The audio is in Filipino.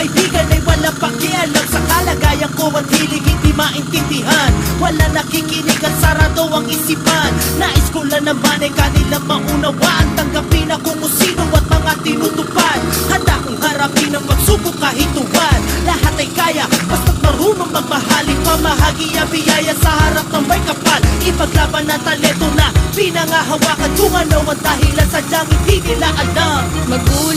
kaibigan ay walang pakialam sa kalagayan ko at hilig hindi maintindihan. Wala nakikinig at sarado ang isipan. Nais ko lang naman ay kanilang maunawaan. Tanggapin ako kung sino at mga tinutupad. Handa kong harapin ang pagsubok kahit tuwan. Lahat ay kaya, basta't marunong magmahalin. Pamahagi ang biyaya sa harap ng may kapal. Ipaglaban ang talento na pinangahawakan. Kung ano ang dahilan sadyang hindi nila alam. Magulang